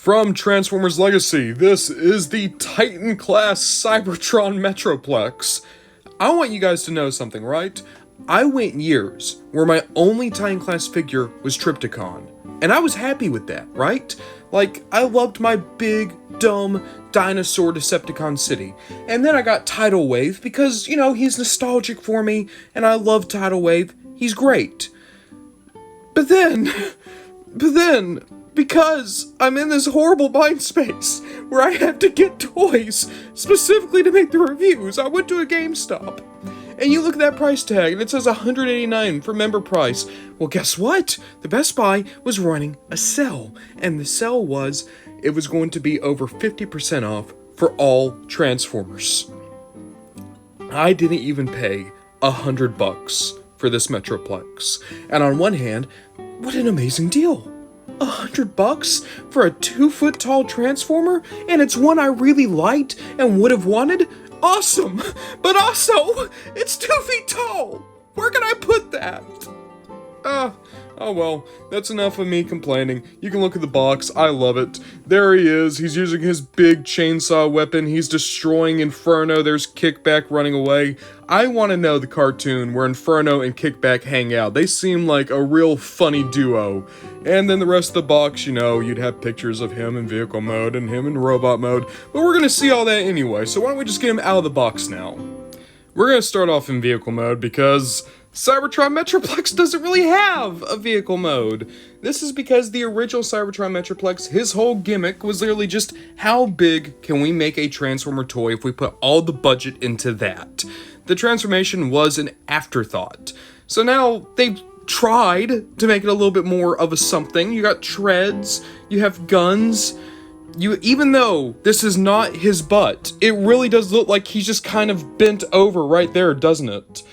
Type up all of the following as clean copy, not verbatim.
From Transformers Legacy, this is the Titan-class Cybertron Metroplex. I want you guys to know something, right? I went years where my only Titan-class figure was Trypticon, and I was happy with that, right? Like, I loved my big, dumb, dinosaur Decepticon city. And then I got Tidal Wave because, you know, he's nostalgic for me, and I love Tidal Wave. He's great. But then, because I'm in this horrible mind space where I have to get toys specifically to make the reviews, I went to a GameStop. And you look at that price tag and it says $189 for member price. Well, guess what? The Best Buy was running a sale. And the sale was, it was going to be over 50% off for all Transformers. I didn't even pay $100 for this Metroplex. And on one hand, what an amazing deal. $100 for a 2-foot tall Transformer, and it's one I really liked and would have wanted? Awesome! But also, it's 2 feet tall! Where can I put that? Oh well, that's enough of me complaining. You can look at the box, I love it. There he is, he's using his big chainsaw weapon, he's destroying Inferno, there's Kickback running away. I want to know the cartoon where Inferno and Kickback hang out. They seem like a real funny duo. And then the rest of the box, you know, you'd have pictures of him in vehicle mode and him in robot mode. But we're gonna see all that anyway, so why don't we just get him out of the box now? We're gonna start off in vehicle mode because Cybertron Metroplex doesn't really have a vehicle mode. This is because the original Cybertron Metroplex, his whole gimmick was literally just how big can we make a Transformer toy if we put all the budget into that. The transformation was an afterthought. So now they've tried to make it a little bit more of a something. You got treads, you have guns. Even though this is not his butt, it really does look like he's just kind of bent over right there, doesn't it?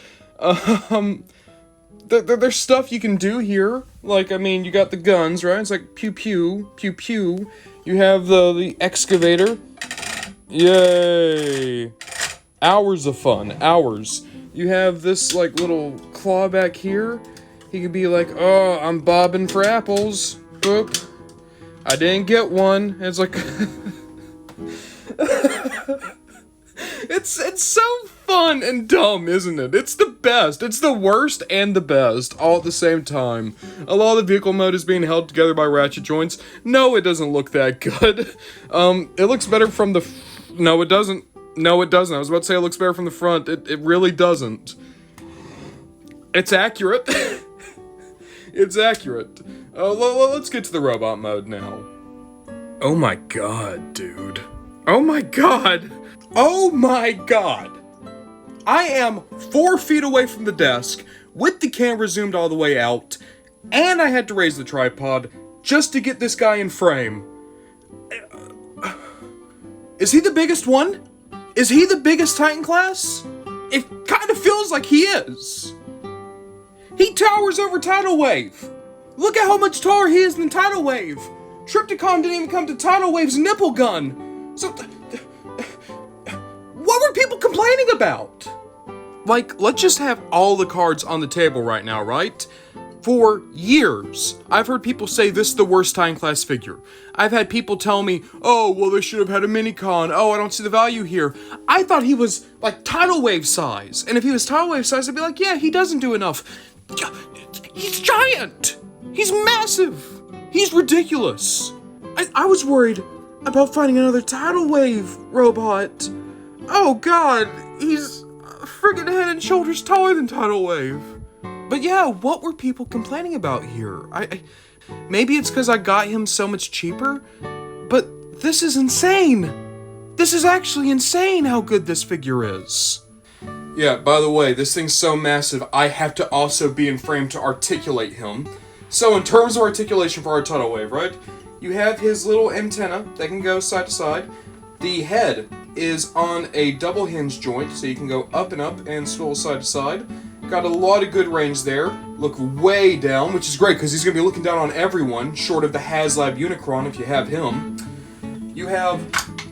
There's stuff you can do here. Like, I mean, you got the guns, right? It's like pew pew, pew pew. You have the excavator. Yay! Hours of fun, hours. You have this, like, little claw back here. He could be like, oh, I'm bobbing for apples. Boop. I didn't get one. It's like... It's so fun and dumb, isn't it? It's the best. It's the worst and the best, all at the same time. A lot of the vehicle mode is being held together by ratchet joints. No, it doesn't look that good. It looks better from the... No, it doesn't. No, it doesn't. I was about to say it looks better from the front. It really doesn't. It's accurate. It's accurate. Let's get to the robot mode now. Oh my god, dude. Oh my god. Oh my god. I am 4 feet away from the desk, with the camera zoomed all the way out, and I had to raise the tripod just to get this guy in frame. Is he the biggest one? Is he the biggest Titan class? It kind of feels like he is. He towers over Tidal Wave. Look at how much taller he is than Tidal Wave. Trypticon didn't even come to Tidal Wave's nipple gun. So, what were people complaining about? Like, let's just have all the cards on the table right now, right? For years, I've heard people say this is the worst Titan class figure. I've had people tell me, oh, well, they should have had a mini-con. Oh, I don't see the value here. I thought he was, like, Tidal Wave size. And if he was Tidal Wave size, I'd be like, yeah, he doesn't do enough. He's giant. He's massive. He's ridiculous. I was worried about finding another Tidal Wave robot. Oh, God. He's a friggin' head and shoulders taller than Tidal Wave. But yeah, what were people complaining about here? Maybe it's because I got him so much cheaper, but this is insane. This is actually insane how good this figure is. Yeah, by the way, this thing's so massive, I have to also be in frame to articulate him. So in terms of articulation for our Tidal Wave, right? You have his little antenna that can go side to side. The head is on a double hinge joint, so you can go up and swivel side to side. Got a lot of good range there. Look way down, which is great because he's going to be looking down on everyone, short of the HasLab Unicron if you have him. You have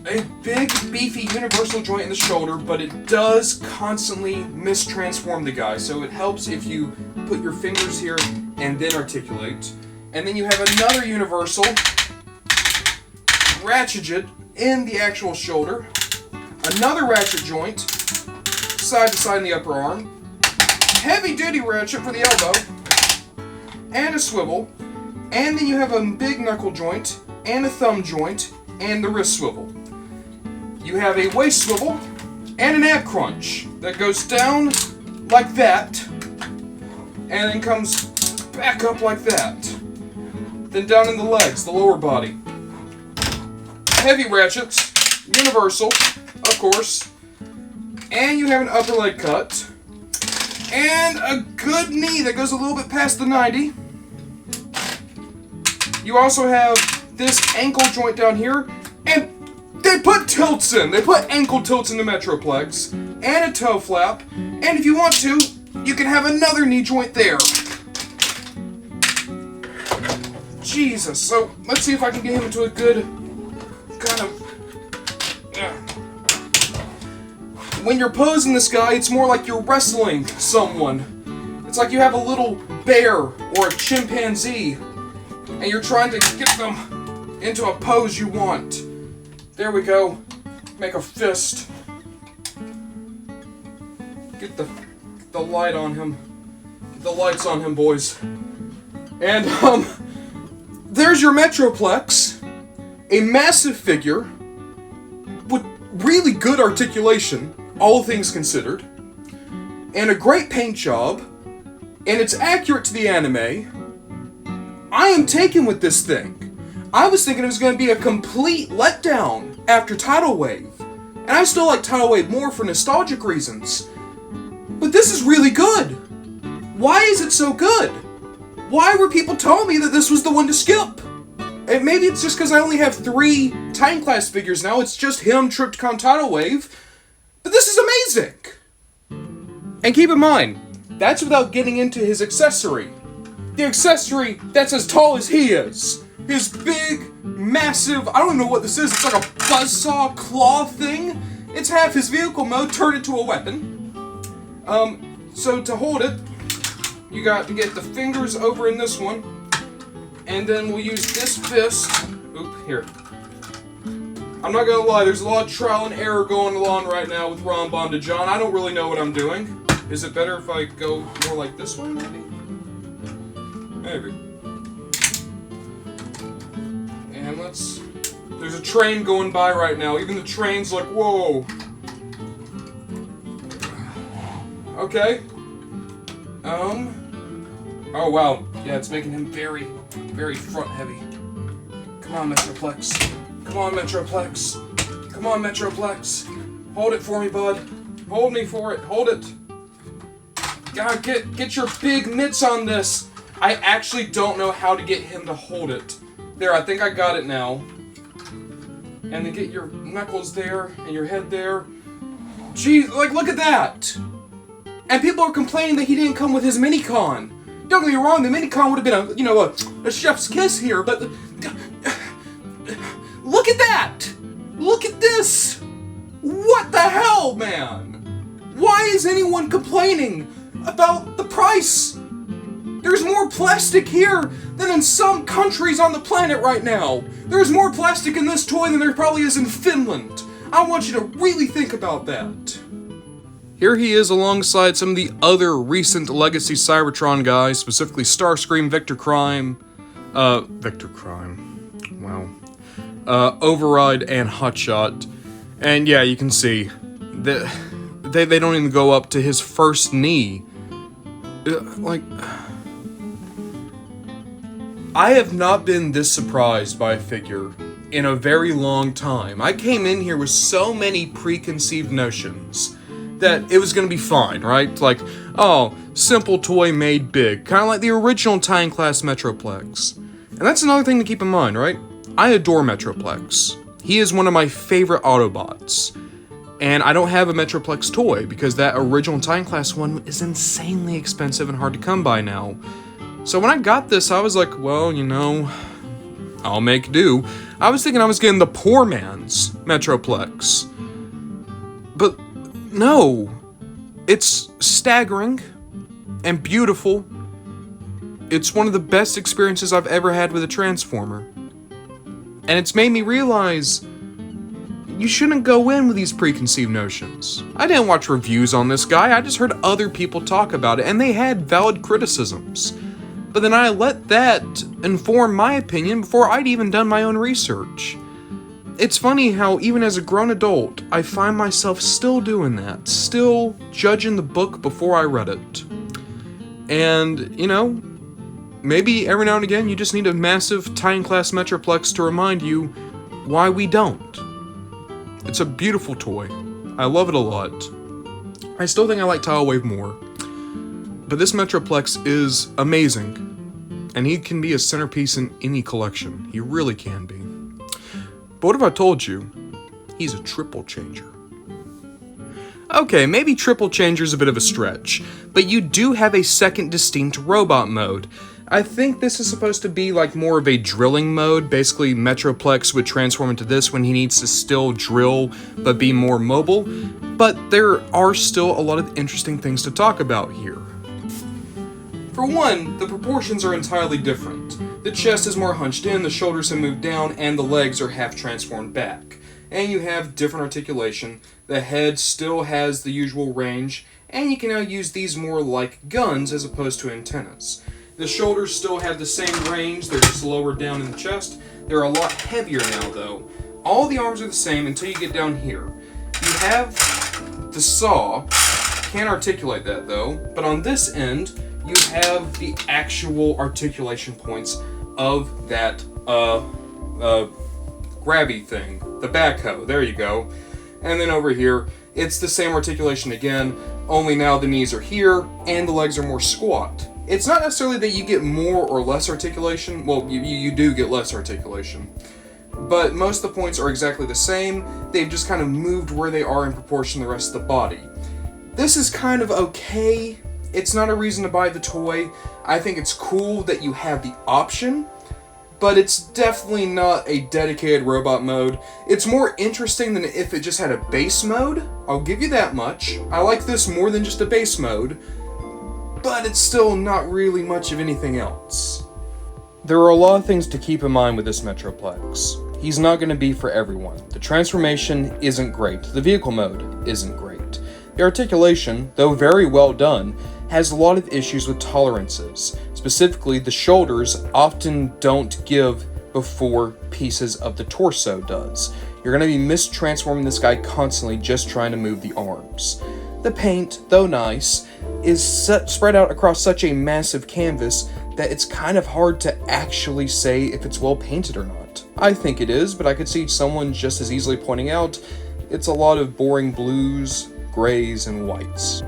a big, beefy universal joint in the shoulder, but it does constantly mistransform the guy, so it helps if you put your fingers here and then articulate. And then you have another universal ratcheted in the actual shoulder, another ratchet joint, side to side in the upper arm, heavy duty ratchet for the elbow, and a swivel, and then you have a big knuckle joint, and a thumb joint, and the wrist swivel. You have a waist swivel, and an ab crunch that goes down like that, and then comes back up like that. Then down in the legs, the lower body. Heavy ratchets, universal, of course. And you have an upper leg cut. And a good knee that goes a little bit past the 90. You also have this ankle joint down here. And they put tilts in. They put ankle tilts in the Metroplex. And a toe flap. And if you want to, you can have another knee joint there. Jesus. So, let's see if I can get him into a good kind of... When you're posing this guy, it's more like you're wrestling someone. It's like you have a little bear or a chimpanzee, and you're trying to get them into a pose you want. There we go. Make a fist. Get the light on him. Get the lights on him, boys. And, there's your Metroplex. A massive figure with really good articulation, all things considered, and a great paint job, and it's accurate to the anime. I am taken with this thing. I was thinking it was going to be a complete letdown after Tidal Wave, and I still like Tidal Wave more for nostalgic reasons, but this is really good. Why is it so good? Why were people telling me that this was the one to skip? And maybe it's just because I only have 3 Time Class figures now. It's just him, Triptychon Tidal Wave. But this is amazing! And keep in mind, that's without getting into his accessory. The accessory that's as tall as he is. His big, massive, I don't even know what this is. It's like a buzzsaw claw thing. It's half his vehicle mode turned into a weapon. So to hold it, you got to get the fingers over in this one. And then we'll use this fist. Oop, here. I'm not gonna lie, there's a lot of trial and error going along right now with Ron Bonda John. I don't really know what I'm doing. Is it better if I go more like this way, maybe? Maybe. And let's... There's a train going by right now. Even the train's like, whoa. Okay. Oh, wow. Yeah, it's making him very, very front-heavy. Come on, Metroplex. Come on, Metroplex. Come on, Metroplex. Hold it for me, bud. Hold me for it. Hold it. God, get your big mitts on this. I actually don't know how to get him to hold it. There, I think I got it now. And then get your knuckles there, and your head there. Jeez, like, look at that! And people are complaining that he didn't come with his mini-con. Don't get me wrong, the mini-con would have been a chef's kiss here, but... Look at that! Look at this! What the hell, man? Why is anyone complaining about the price? There's more plastic here than in some countries on the planet right now. There's more plastic in this toy than there probably is in Finland. I want you to really think about that. Here he is alongside some of the other recent Legacy Cybertron guys, specifically Starscream, Victor Crime, wow. Override and Hotshot. And yeah, you can see that they don't even go up to his first knee. I have not been this surprised by a figure in a very long time. I came in here with so many preconceived notions that it was gonna be fine, right? Like, oh, simple toy made big. Kind of like the original Time Class Metroplex. And that's another thing to keep in mind, right? I adore Metroplex. He is one of my favorite Autobots. And I don't have a Metroplex toy because that original Time Class one is insanely expensive and hard to come by now. So when I got this, I was like, well, you know, I'll make do. I was thinking I was getting the poor man's Metroplex. But no, it's staggering and beautiful. It's one of the best experiences I've ever had with a Transformer. And it's made me realize you shouldn't go in with these preconceived notions. I didn't watch reviews on this guy, I just heard other people talk about it, and they had valid criticisms. But then I let that inform my opinion before I'd even done my own research. It's funny how even as a grown adult, I find myself still doing that, still judging the book before I read it. And, you know, maybe every now and again you just need a massive Titan class Metroplex to remind you why we don't. It's a beautiful toy. I love it a lot. I still think I like Tidal Wave more. But this Metroplex is amazing. And he can be a centerpiece in any collection. He really can be. But what if I told you he's a triple changer? Okay, maybe triple changer's a bit of a stretch, but you do have a second distinct robot mode. I think this is supposed to be like more of a drilling mode. Basically, Metroplex would transform into this when he needs to still drill, but be more mobile. But there are still a lot of interesting things to talk about here. For one, the proportions are entirely different. The chest is more hunched in, the shoulders have moved down, and the legs are half transformed back. And you have different articulation. The head still has the usual range, and you can now use these more like guns as opposed to antennas. The shoulders still have the same range, they're just lower down in the chest. They're a lot heavier now though. All the arms are the same until you get down here. You have the saw, can't articulate that though, but on this end, you have the actual articulation points of that grabby thing, the backhoe, there you go. And then over here, it's the same articulation again, only now the knees are here, and the legs are more squat. It's not necessarily that you get more or less articulation, well, you do get less articulation. But most of the points are exactly the same, they've just kind of moved where they are in proportion to the rest of the body. This is kind of okay, it's not a reason to buy the toy. I think it's cool that you have the option, but it's definitely not a dedicated robot mode. It's more interesting than if it just had a base mode, I'll give you that much. I like this more than just a base mode, but it's still not really much of anything else. There are a lot of things to keep in mind with this Metroplex. He's not going to be for everyone. The transformation isn't great. The vehicle mode isn't great. The articulation, though very well done, has a lot of issues with tolerances. Specifically, the shoulders often don't give before pieces of the torso does. You're going to be mistransforming this guy constantly just trying to move the arms. The paint, though nice, is spread out across such a massive canvas that it's kind of hard to actually say if it's well painted or not. I think it is, but I could see someone just as easily pointing out it's a lot of boring blues, grays, and whites.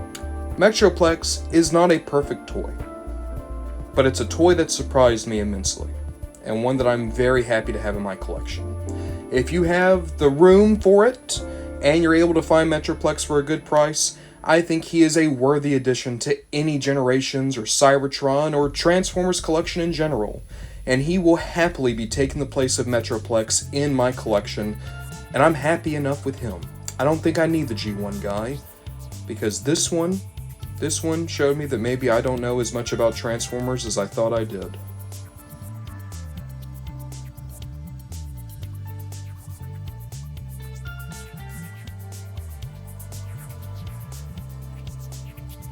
Metroplex is not a perfect toy, but it's a toy that surprised me immensely, and one that I'm very happy to have in my collection. If you have the room for it, and you're able to find Metroplex for a good price, I think he is a worthy addition to any Generations or Cybertron or Transformers collection in general, and he will happily be taking the place of Metroplex in my collection, and I'm happy enough with him. I don't think I need the G1 guy, because this one showed me that maybe I don't know as much about Transformers as I thought I did.